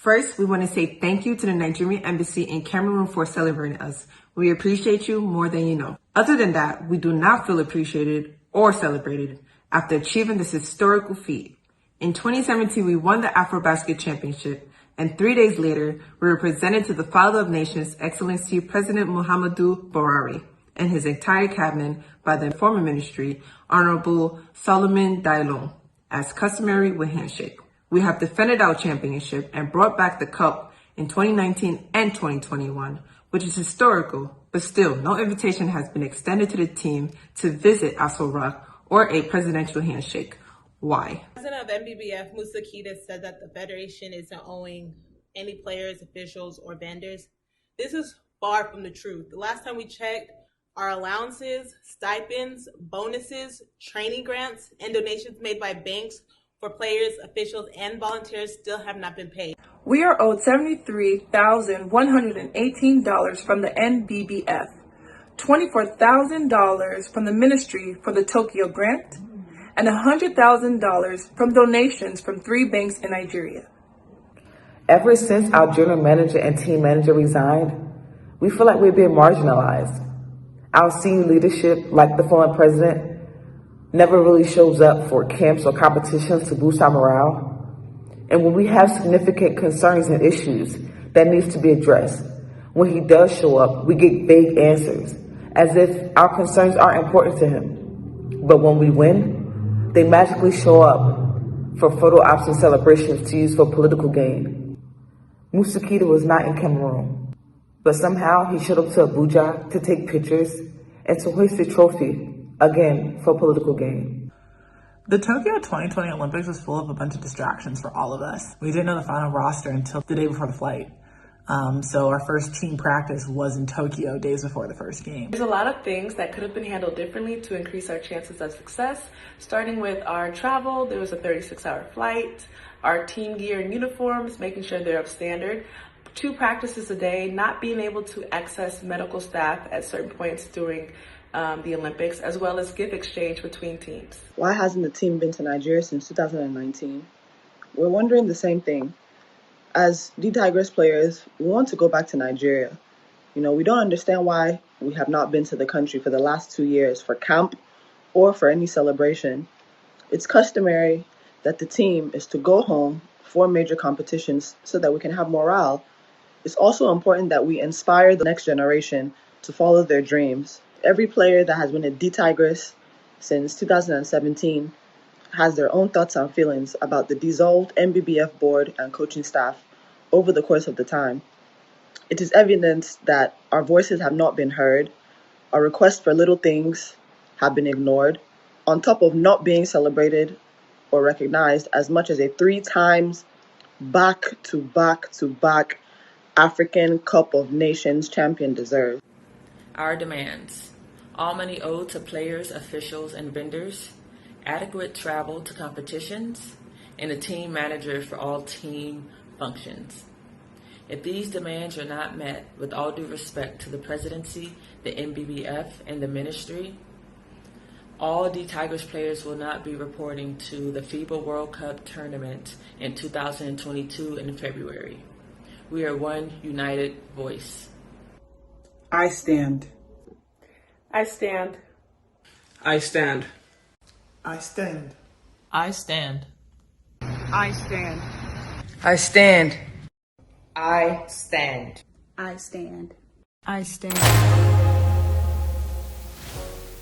First, we want to say thank you to the Nigerian Embassy in Cameroon for celebrating us. We appreciate you more than you know. Other than that, we do not feel appreciated or celebrated after achieving this historical feat. In 2017, we won the Afrobasket Championship, and 3 days later, we were presented to the Father of Nations, Excellency President Muhammadu Buhari, and his entire cabinet by the former ministry, Honorable Solomon Dalong, as customary with handshake. We have defended our championship and brought back the cup in 2019 and 2021, which is historical, but still no invitation has been extended to the team to visit Aso Rock or a presidential handshake. Why? President of NBBF, Musa Kida, said that the Federation isn't owing any players, officials, or vendors. This is far from the truth. The last time we checked, our allowances, stipends, bonuses, training grants, and donations made by banks for players, officials, and volunteers still have not been paid. We are owed $73,118 from the NBBF, $24,000 from the Ministry for the Tokyo Grant, and $100,000 from donations from 3 banks in Nigeria. Ever since our general manager and team manager resigned, we feel like we're being marginalized. Our senior leadership, like the former president, never really shows up for camps or competitions to boost our morale. And when we have significant concerns and issues that needs to be addressed, when he does show up, we get vague answers, as if our concerns aren't important to him. But when we win, they magically show up for photo ops and celebrations to use for political gain. Musa Kida was not in Cameroon, but somehow he showed up to Abuja to take pictures and to hoist a trophy, again, for political gain. The Tokyo 2020 Olympics was full of a bunch of distractions for all of us. We didn't know the final roster until the day before the flight. So our first team practice was in Tokyo days before the first game. There's a lot of things that could have been handled differently to increase our chances of success. Starting with our travel, there was a 36-hour flight, our team gear and uniforms, making sure they're up standard, 2 practices a day, not being able to access medical staff at certain points during the Olympics, as well as gift exchange between teams. Why hasn't the team been to Nigeria since 2019? We're wondering the same thing. As the Tigers players, we want to go back to Nigeria. We don't understand why we have not been to the country for the last 2 years for camp or for any celebration. It's customary that the team is to go home for major competitions so that we can have morale. It's also important that we inspire the next generation to follow their dreams. Every player that has been a D-Tigress since 2017 has their own thoughts and feelings about the dissolved NBBF board and coaching staff over the course of the time. It is evident that our voices have not been heard, our requests for little things have been ignored, on top of not being celebrated or recognized as much as a 3 times back-to-back African Cup of Nations champion deserves. Our demands: all money owed to players, officials, and vendors, adequate travel to competitions, and a team manager for all team functions. If these demands are not met, with all due respect to the presidency, the NBBF, and the ministry, all D-Tigers players will not be reporting to the FIBA World Cup tournament in 2022 in February. We are one united voice. I stand. I stand. I stand. I stand. I stand. I stand. I stand. I stand. I stand. I stand.